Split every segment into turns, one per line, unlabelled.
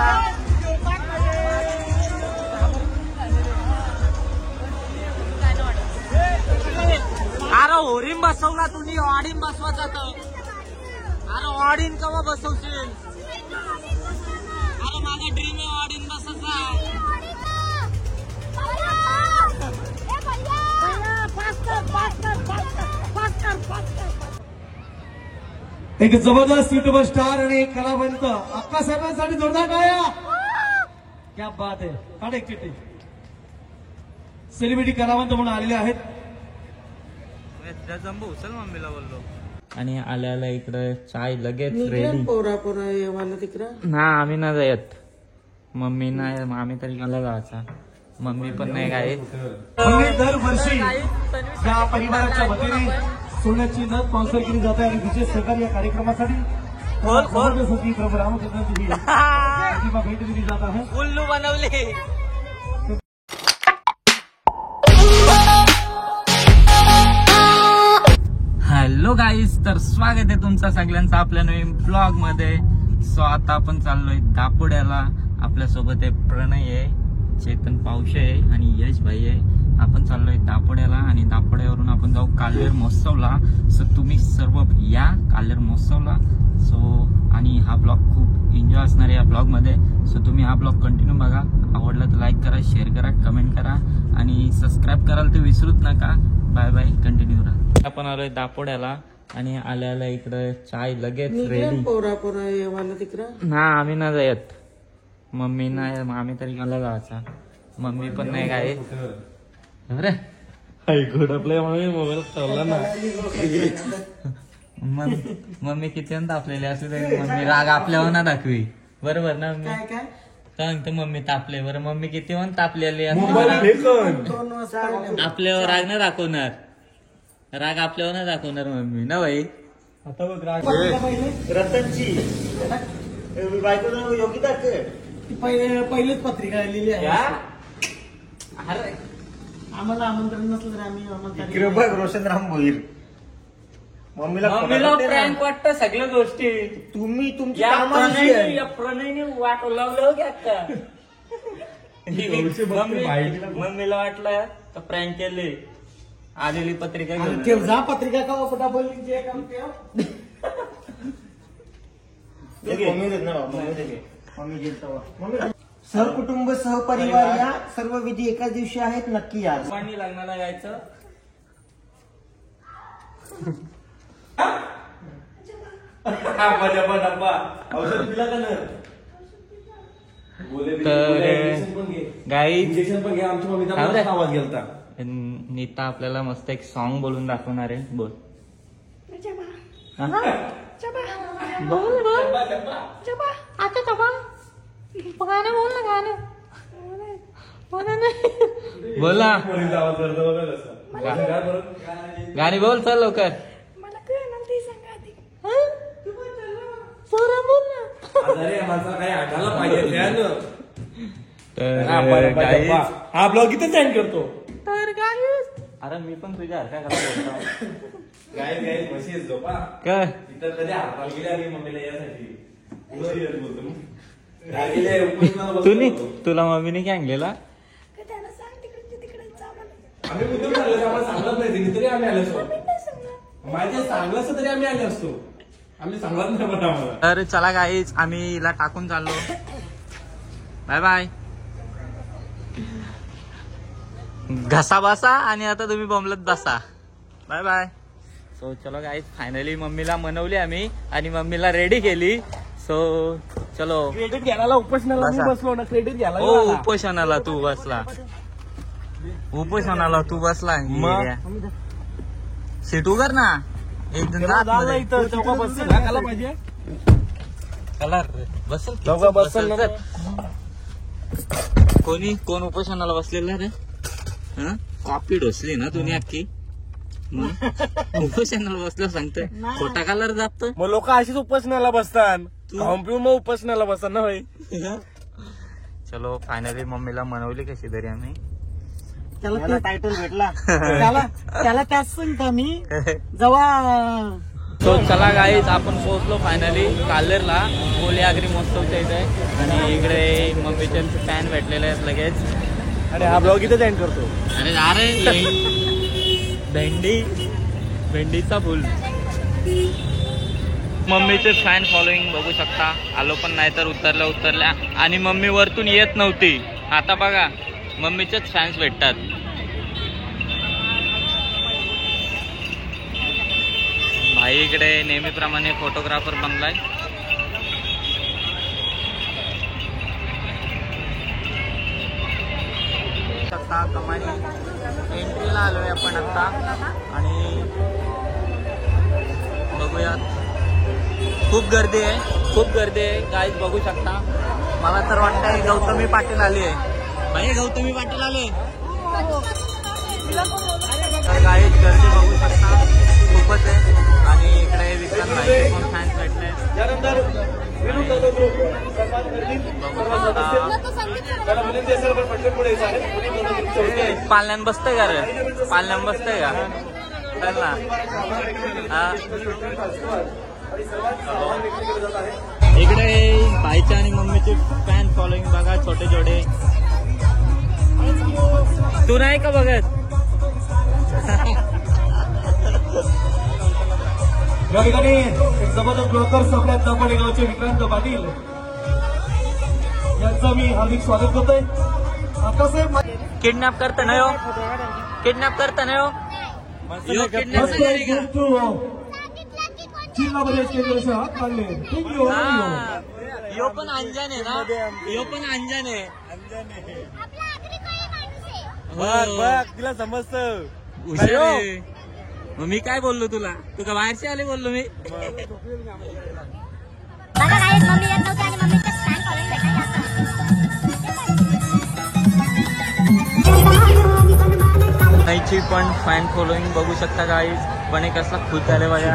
आता अरे होरीम बसवला तुम्ही ऑडीन बसवायचा तर अरे ऑडीन कवा बसवशील अरे माझा ड्रीम आहे ऑडीन बसायचा
एक जबरदस्त युट्यूबर स्टार आणि कलावंत अक्का साहेबांसाठी जोरदार टाळ्या. क्या बात आहे. काढ एक चिठ्ठी. सेलिब्रिटी कलावंत म्हणून आलेले आहेत.
जंबू उचल मम्मीला बोललो आणि आल्याला इकडं चाय लगेच रेडी. ना आम्ही ना जायत मम्मी नाही आम्ही तरी मला जायचा मम्मी पण नाही काय.
दरवर्षी या परिवाराच्या वतीने सोन्याची नथ स्पॉन्सर केली जाते आणि विशेष सहकार्य या कार्यक्रमासाठी प्रभू रामचंद्रजी भेट दिली जात आहे.
उल्लू बनवले. हॅलो गाईज तर स्वागत आहे तुमचं सगळ्यांचं आपल्या नवीन ब्लॉग मध्ये. सो आता आपण चाललोय दापोड्याला. आपल्यासोबत आहे प्रणय आहे, चेतन पावशे आहे आणि यश भाई आहे. आपण चाललोय दापोड्याला आणि दापोड्यावरून आपण जाऊ काल्हेर महोत्सवला. सो तुम्ही सर्व या काल्हेर महोत्सवला. सो आणि हा ब्लॉग खूप एन्जॉय असणार आहे या ब्लॉग मध्ये. सो तुम्ही हा ब्लॉग कंटिन्यू बघा. आवडला तर लाईक करा, शेअर करा, कमेंट करा आणि सबस्क्राईब करायला तर विसरूच नका. बाय बाय, कंटिन्यू राहा. आपण आलोय दापोड्याला आणि आल्याला इकडं चाय लगेच रेडी. ना आम्ही ना जायत मम्मी नाही आम्ही तरी मला जायचा मम्मी पण नाही काय.
मोबाईल ठेवला ना.
मम्मी किती तापलेली असू दे मम्मी राग आपल्यावर ना दाखवी. बरोबर ना मम्मी सांगतो मम्मी तापले. बरं मम्मी किती पण तापलेली आपल्यावर राग ना दाखवणार. राग आपल्यावर ना दाखवणार मम्मी ना भाई.
आता बघ रतनची बायको योगिता पहिलीच पत्रिका लिहिली आहे. आम्हाला आमंत्रण नसलं तर आम्ही रोशनराम भोईर मम्मीला
प्रँक वाटतं सगळ्या गोष्टी.
तुम्ही तुमची
प्रणयने वाट लावलं की आता मम्मीला वाटलं तर प्रँक केले. आलेली पत्रिका
जा पत्रिका का फटाफट सहकुटुंब सहपरिवार या सर्व विधी एकाच दिवशी आहेत. नक्की या.
पाणी लग्नाला यायचं.
आवाज गेलता.
नीता आपल्याला मस्त एक सॉन्ग बोलून दाखवणार आहे. बोल बोल बोल आता गाणं बोल ना. गाणं बोला गाणी बोल चल लवकर.
हा ब्लॉग इथे सेंड करतो.
तर अरे मी पण तुझ्या हरका करा तुला मम्मीने काय आणलेला.
सांगत नाही तरी आम्ही आलो असतो. माहिती सांगलं असतं तरी आम्ही आलो असतो. आम्ही सांगत नाही पण आम्हाला.
तर चला गाईच आम्ही हिला टाकून चाललो. Bye bye. घसा बसा आणि आता तुम्ही बॉम्बलत बसा. Bye bye. सो चलो गाईज फायनली मम्मीला मनवली आम्ही आणि मम्मीला रेडी केली. सो चलो
क्रेडिट घ्यायला उपोषणाला बसलो ना. क्रेडिट घ्यायला
उपोषणाला तू बसला. उपोषणाला तू बसला. सीट उघड ना. एक जण
पाहिजे
कलर बसल कोण उपोषणाला बसलेला रे. कॉपी ढोसली ना तुम्ही अख्खी. उपोषणाला बसलं सांगतोय खोटा कलर जातो.
मग लोक अशीच उपोषणाला बसतात. मग उपोषणाला बसतात ना भाई.
चलो फायनली मम्मीला मनवली कशी तरी आम्ही.
त्याला टायटल भेटला. त्याला त्याच सांगतो मी जेव्हा
सो चला गाईज आपण पोहोचलो फायनली कालेरला कोली आगरी महोत्सवच्या इथे आणि इकडे मम्मीचे फॅन भेटलेले आहेत लगेच.
आणि हा ब्लॉग इथेच एंड करतो.
अरे भेंडीचा फुल. मम्मीचे फॅन फॉलोईंग बघू शकता. आलो पण नाही तर उतरल्या आणि मम्मी वरतून येत नव्हती. आता बघा मम्मीचेच फॅन्स भेटतात. भाई इकडे नेहमीप्रमाणे फोटोग्राफर बनलाय. कमानी एंट्रीला आलोय आपण आता आणि बघूया. खूप गर्दी आहे गाईज बघू शकता. मला तर वाटतंय गौतमी पाटील आली आहे. भाई गौतमी पाटील आले. गाईज गर्दी बघू शकता खूपच आहे आणि इकडे विक्रांत भाई पण फॅन्स भेटले. पालण्यान बसतंय का रे? पालण्यान बसतंय का? चल ना. इकडे भाईच्या आणि मम्मीचे फॅन फॉलोईंग बघा छोटे छोटे. तू नाही का बघत?
या ठिकाणी एक जबरदस्त ब्लॉगर्स आपल्या दापोडे गावचे विक्रांत पाटील यांचं मी हार्दिक स्वागत करतोय.
किडनॅप करता नाही हो.
जिल्हामध्ये केंद्र हात काढले.
यो पण अंजान आहे ना.
बघ तिला समजतं.
मग मी काय बोललो तुला? तू का बाहेरचे आले बोललो मी? नाहीची पण फॅन फॉलोईंग बघू शकता गाईज. पण एक असला खुश झाले बघा.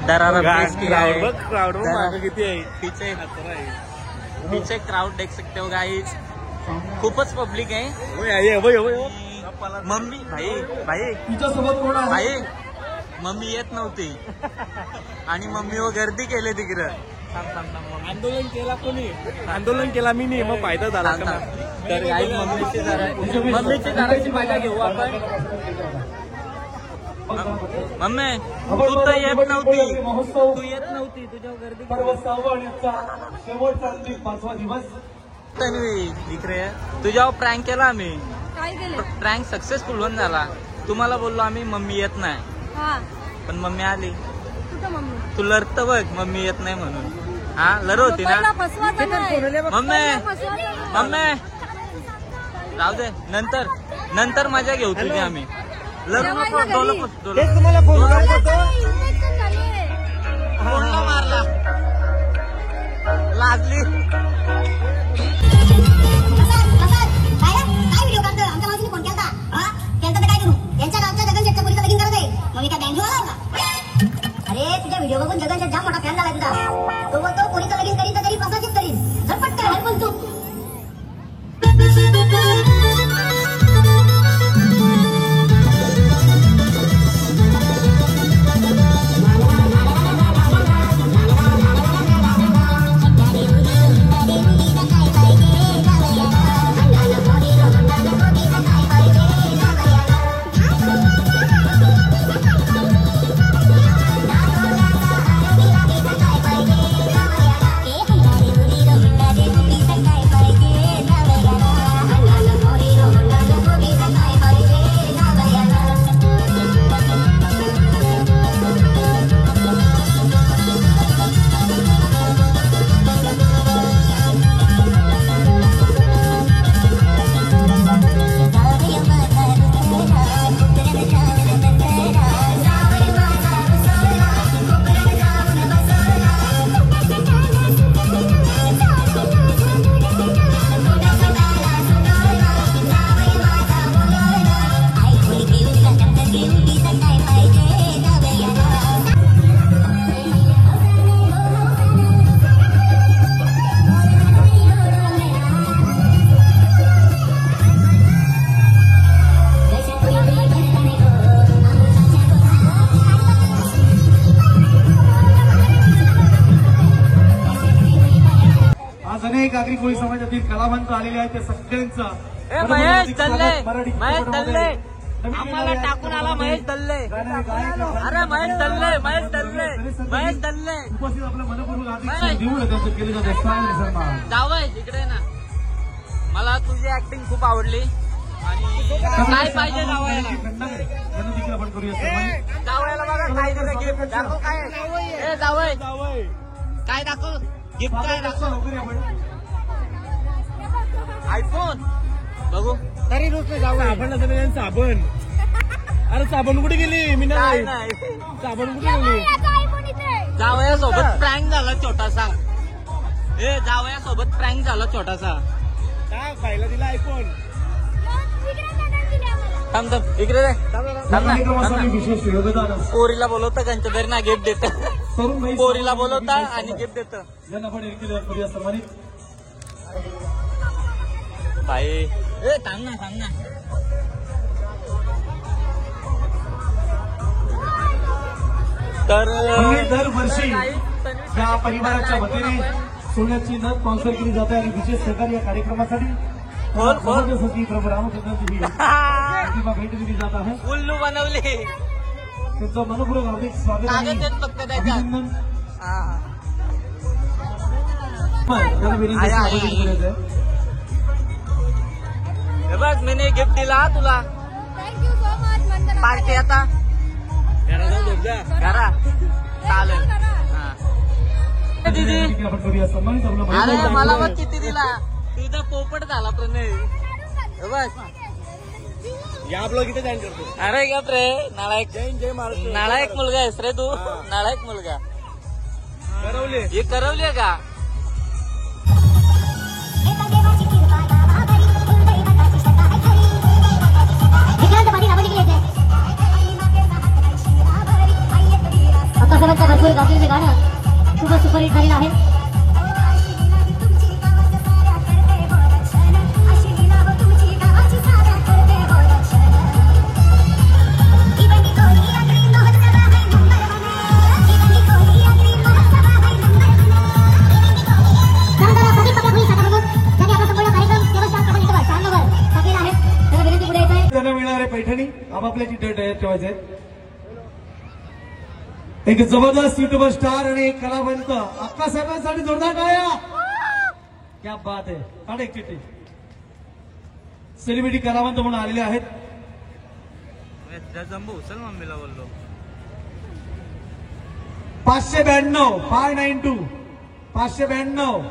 दरारा किती आहे पीछे क्राउड देख सकते हो गाईज. खूपच पब्लिक आहे. मम्मी भाई
तिच्यासोबत कोण आहे?
भाई मम्मी येत नव्हती आणि मम्मी व गर्दी केली तिकडं.
आंदोलन केला मी नाही. मग फायदा झाला.
तर मम्मीची जराची मजा घेऊ आपण. मम्मी तू तर येत नव्हती. तुझ्या गर्दी
शेवटचा 5वा दिवस.
इकडे तुझ्यावर प्रँक केला आम्ही. प्रँक सक्सेसफुल होऊन झाला. तुम्हाला बोललो आम्ही मम्मी येत नाही पण मम्मी आली. तू लढत बघ मम्मी येत नाही म्हणून. हा लढ होती ना मम्मी. राहू दे नंतर मजा घेऊ तुझी आम्ही. मारला लाजली.
अरे तुझ्या व्हिडिओ बघून जगनचा जाम मोठा फॅन झाला तुझा. तो बोलतो कोणी तर लगीन करीन तर तरी प्रसादच करीन. झटपट कर पण तू.
कोळी कोळी समाजातील कलावंत आलेले आहेत ते सगळ्यांचा
ए महेश दल्ले,
मराठी
महेश
चित्रपटामध्ये
दल्ले,
नवीन
आम्हाला
येणाऱ्या
टाकून आला महेश दल्ले.
गाणारे गायक,
अरे महेश दल्ले, महेश दल्ले, महेश दल्ले.
उपस्थित आपलं मनपूर्वक हार्दिक
महेश.
देऊळ त्यांचं केलं जातं स्थान सन्मान.
जावय इकडे ना. मला तुझी ऍक्टिंग खूप आवडली आणि काय पाहिजे जावयाला.
त्यांना देखील आपण करूया सन्मान.
जावयाला बघा काय दिलं गिफ्ट. दाखव काय. ए जावय काय दाखव गिफ्ट काय दाखव.
लवकर या आपण.
आयफोन बघू.
तरी रुसले जाऊ आपण असं साबण. अरे साबण कुठे गेली? मी
काय
नाही
नाही.
साबण कुठे गेली?
जावया सोबत प्रँक झाला छोटासा. ए जावया सोबत प्रँक झाला छोटासा.
काय खायला दिला आयफोन?
थांब थांब इकडे रे. थांब ना,
कार्यक्रमासाठी
थांब ना.
विशेष योगदान
पोरीला बोलवता त्यांच्या घरी ना गिफ्ट देत.
तरुण बाई
पोरीला बोलवता आणि गिफ्ट देत.
यांना आपण एक करूया सन्मानित.
बाई ए थांब ना थांब ना. तर
म्हणजे दरवर्षी या परिवाराच्या वतीने सोन्याची नथ स्पॉन्सर केली जाते आणि विशेष सहकार्य या कार्यक्रमासाठी
खोल, खोल.
सचिव प्रभू रामचंद्रजी ही प्रतिमा भेट दिली जात आहे.
उल्लू बनवली.
त्यांचं मनपूर्वक हार्दिक स्वागत आणि
कागद देत फक्त त्याच्यात.
अभिनंदन.
हा.
त्यांना विनंती
आहे, आहे,
स्वागत
आहे.
करायचं आहे.
हे बघ मी गिफ्ट दिला तुला.
थँक्यू सो मच मंदना.
पार्टी आता करा चालेल. हा. ए, दीदी
देखील आपण करूया सन्मानित आपलं
अरे
महिला
मला
दाखवतोय.
बघ किती दिला. तुझा पोपट झाला प्रणय. हे बघ.
या ब्लॉग इथे जॉईन करतो.
अरे गप रे नालायक.
जय महाराष्ट्र.
नालायक मुलगा आहेस रे तू. नालायक मुलगा.
करवले.
हे करवली का.
एका देवाची कृपा लाभारी, कुंडली हाताची सत्ता आहे खरी. विक्रांत पाटील आपण इकडे येते. आतापर्यंत भरपूर गाजलेलं गाणं खूप सुपरहिट झालेलं आहे.
त्यांना मिळणारे पैठणी आपापल्या चिठ्ठ्या तयार ठेवायचे. एक जबरदस्त युट्यूबर स्टार आणि एक कलावंत अक्का साहेबांसाठी जोरदार टाळ्या. क्या बात आहे. काढ एक चिठ्ठी. सेलिब्रिटी कलावंत म्हणून आलेले आहेत.
जंबू चल मम्मीला बोललो.
592 592 592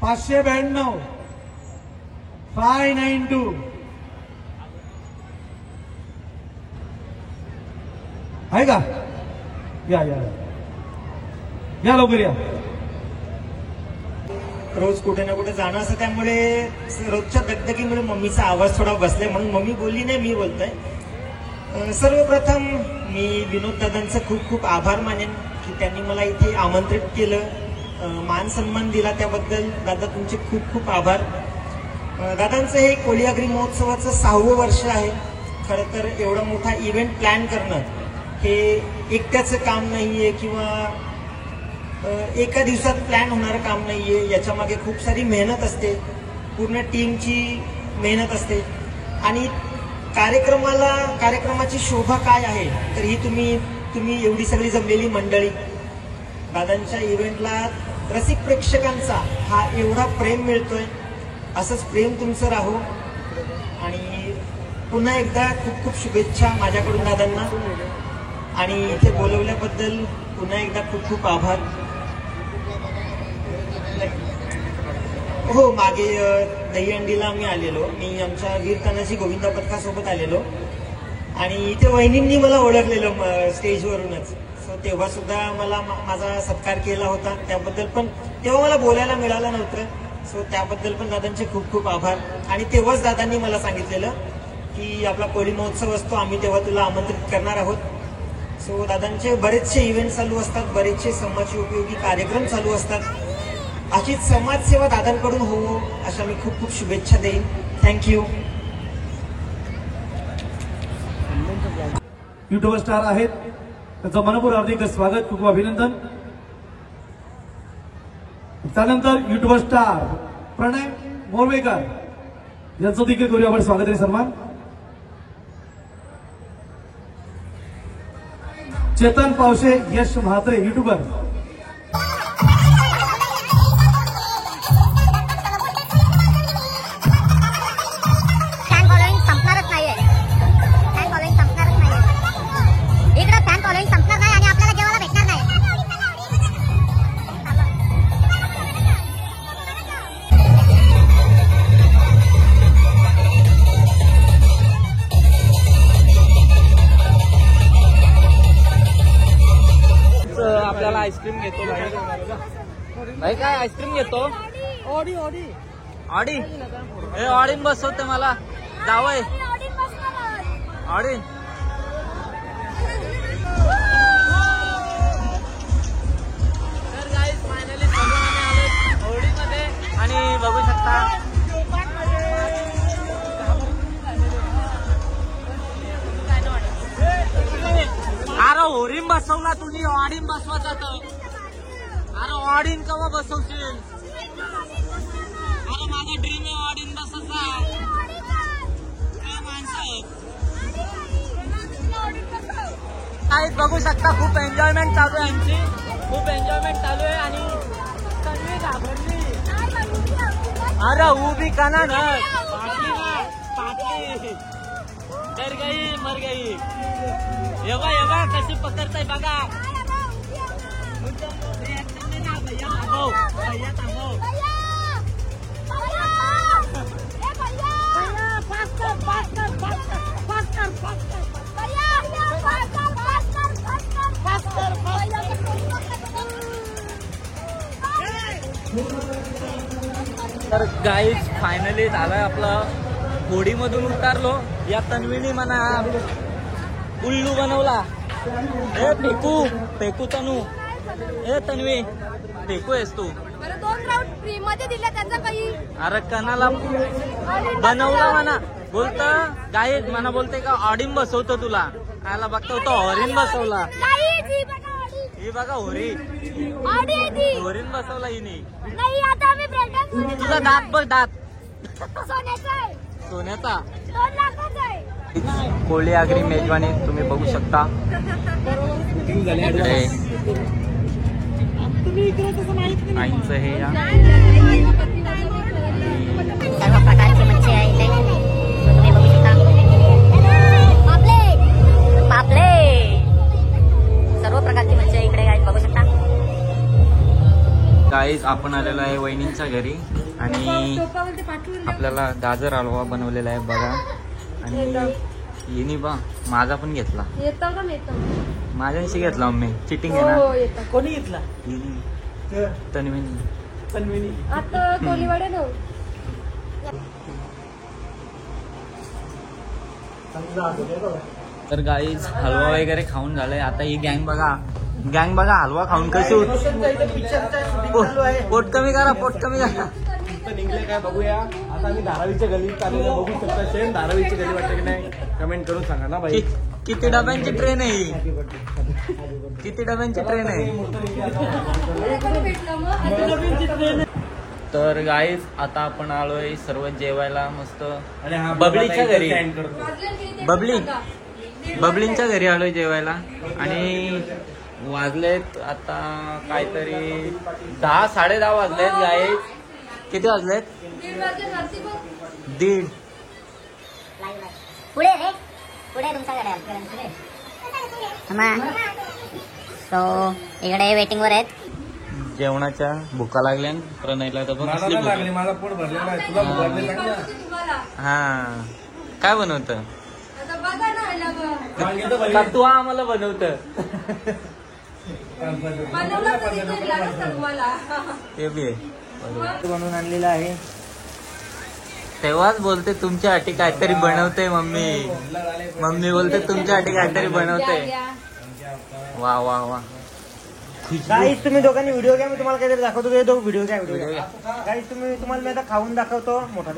592 592 आहे का. या या या लवकर या.
रोज कुठे ना कुठे जाणं असं त्यामुळे रोजच्या दगदगीमुळे मम्मीचा आवाज थोडा बसलाय म्हणून मम्मी बोलली नाही मी बोलतोय. सर्वप्रथम मी विनोद दादांचं खूप खूप आभार मानेन की त्यांनी मला इथे आमंत्रित केलं, मान सन्मान दिला त्याबद्दल दादा तुमचे खूप खूप आभार. दादांचं हे कोळी महोत्सवाचं 6वं वर्ष आहे. खरं तर एवढा मोठा इव्हेंट प्लॅन करणं हे एकट्याचं काम नाहीये किंवा एका दिवसात प्लॅन होणारं काम नाहीये. याच्या मागे खूप सारी मेहनत असते, पूर्ण टीमची मेहनत असते आणि कार्यक्रमाची शोभा काय आहे तर ही तुम्ही एवढी सगळी जमलेली मंडळी दादांच्या इव्हेंटला रसिक प्रेक्षकांचा हा एवढा प्रेम मिळतोय. असंच प्रेम तुमचं राहो आणि पुन्हा एकदा खूप खूप शुभेच्छा माझ्याकडून दादांना आणि इथे बोलवल्याबद्दल पुन्हा एकदा खूप खूप आभार. हो मागे दहीहंडीला आम्ही आलेलो, मी आमच्या वीर तानाजी गोविंदा पथकासोबत आलेलो आणि इथे वहिनींनी मला ओळखलेलं स्टेजवरूनच. सो तेव्हा सुद्धा मला माझा सत्कार केला होता त्याबद्दल पण तेव्हा मला बोलायला मिळालं नव्हतं. सो त्याबद्दल पण दादांचे खूप खूप आभार. आणि तेव्हाच दादांनी मला सांगितलेलं की आपला कोळी महोत्सव असतो, आम्ही तेव्हा तुला आमंत्रित करणार आहोत. सो दादांचे बरेचसे इव्हेंट चालू असतात, बरेचसे समाज उपयोगी कार्यक्रम चालू असतात. अशीच समाजसेवा दादांकडून हो अशा मी खूप खूप शुभेच्छा देईन. थँक्यू.
युट्यूबर स्टार आहेत, त्यांचं मनपूर्वक हार्दिक स्वागत, खूप अभिनंदन. त्यानंतर युट्यूबर स्टार प्रणय मोरवेकर यांचं देखील करूया आपण स्वागत आणि सन्मान. चेतन पावशे, यश म्हात्रे युट्यूबर.
फॅन फॉलोईंग संपणारच नाहीये. फॅन फॉलोईंग संपणारच नाहीये. इकडे फॅन फॉलोईंग संपणार नाही आणि आपल्याला जेवायला भेटणार नाही.
आपल्याला आईस्क्रीम घेतो भाई. काय आईस्क्रीम घेतो? ऑडी हे ऑडीन बसवते मला जावय ऑडीन. तर गाईस फायनली सगळं आम्ही आलो होडीमध्ये आणि बघू शकता अरे होरीम बसवला तुम्ही ऑडीन बसवायचा तर. अरे ऑडीन केव्हा बसवशील? अरे माझा ड्रीम आहे ऑडीन बसायचा. काय माणसं काय बघू शकता खूप एन्जॉयमेंट चालू आहे यांची. खूप एन्जॉयमेंट चालू आहे आणि तन्वी घाबरली. अरे उभी काना ना पाटली तर गई मर गई. येवा कशी पकडताय बघा. तर गाईज फायनली झालाय आपलं. होडीमधून उतारलो. या तन्वीने म्हणा उल्लू बनवला. ए फेकू तनू. ए तन्वी फेकू आहेस तू.
2 राऊंड फ्री मध्ये दिले त्यांचा काही.
अरे कणाला बनवला म्हणा बोलत गाईज म्हणा बोलते का ऑडीन बसवतो तुला. आला बघतो तो हॉरीन बसवला. ही बघा होरी हॉरीन बसवला हिने. तुझा दात बघ दात सोन्याचा. कोळी आगरी मेजवानी तुम्ही बघू शकता. आईंचं हे या
सर्व प्रकारची मच्छी आहे इथे तुम्ही बघू शकता. पापलेट सर्व प्रकारची मच्छी आहे इकडे गाईज बघू शकता.
गाईज आपण आलेलो आहे वहिनींच्या घरी आणि आपल्याला गाजर हलवा बनवलेला आहे बघा. आणि येणी बा माझा पण घेतला. माझ्याशी घेतला मम्मी. चिटिंग आहे ना.
कोणी घेतला?
तन्वीनी.
आता कोलीवाडे ना.
तर गाईज हलवा वगैरे खाऊन झालाय. आता ही गँग बघा हलवा खाऊन कशी पोट कमी करा.
निघले काय बघूया. आता आम्ही धारावीच्या गलीत आलेलो बघू शकता. सेम धारावीची गली वाटते की नाही कमेंट करून सांगा ना भाई.
किती डब्यांची ट्रेन आहे? किती डब्यांची ट्रेन आहे? तर गाईज आता आपण आलोय सर्व जेवायला मस्त बबलीच्या घरी. बबलींच्या घरी आलोय जेवायला आणि वाजलेत आता काहीतरी 10 साडेदहा वाजलेत गाईज. किती वाजलेत? 1:30.
पुढे तुमच्याकडे तो इकडे वेटिंग वर आहेत.
जेवणाच्या भुका लागल्या प्रणयला तर
माझा पोट भरलेला आहे. तुला भरलेला
हा काय बनवत का तू आम्हाला बनवत ते बी
बनवून आणलेला आहे.
तेव्हाच बोलते तुमच्यासाठी काहीतरी बनवते मम्मी बोलते तुमच्यासाठी काहीतरी बनवते. वा वा वा.
गाईस तुम्ही दोघांनी व्हिडिओ घ्या. मी तुम्हाला काहीतरी दाखवतो. व्हिडिओ घ्या. गाईस तुम्हाला मी आता खाऊन दाखवतो. मोठा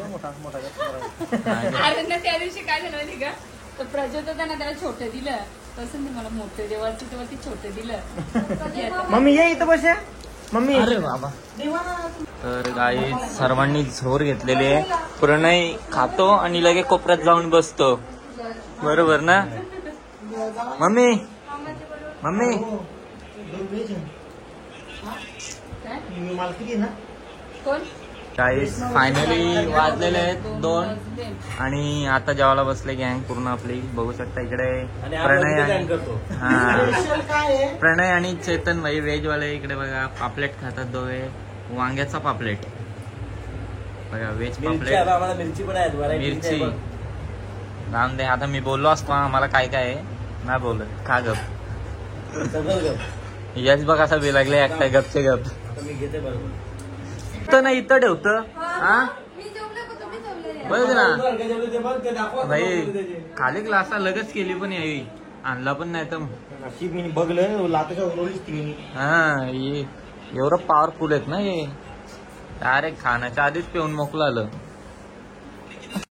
अरे ना त्या दिवशी काय झालं माहिती का. तर प्रजोत होता ना त्याला छोटं दिलं. तसं मला मोठं जेव्हा तेव्हा ती छोटं दिलं.
मम्मी ये इथं बस. मम्मी
अरे बाबा. तर गाई सर्वांनी झोर घेतलेली आहे. प्रणय खातो आणि लगे कोपऱ्यात जाऊन बसतो. बरोबर ना मम्मी? मम्मी
मालकी ना
कोण
गाईस फायनली वाजलेले आहेत 2 आणि आता जेवायला बसले गँग पूर्ण आपली. बघू शकता इकडे
आणि
प्रणय
आपण
आणि
करतो.
हा प्रणय आणि चेतन भाई व्हेजवाले इकडे बघा पापलेट खातात दोघे. वांग्याचा पापलेट बघा, व्हेज
मिरची
पापलेट.
आता आम्हाला मिरची पण आहेत variety
मिरची
आहे
राम दे. आता मी बोललो असतो आम्हाला काय काय आहे नाही बोलत. खा गप.
बघ. सगळं गप.
यश बघ असा बी लागले एकटा गपचे गप.
आता मी घेते बरोबर.
इथं नाही इथं ठेवतं हा
मी जेवले का तुम्ही जेवले
बघ ना
काय जेवलं ते बघ, ते दाखवा.
भाई
त्याचे.
खाली ग्लासा लगेच केली पण यावी आणला पण नाही तर
अशी मी बघलं लाताच्या उरवलीच ती मी.
हा एवढं पॉवरफुल आहेत ना हे. डायरेक्ट खाण्याच्या आधीच पिऊन मोकलं आलं.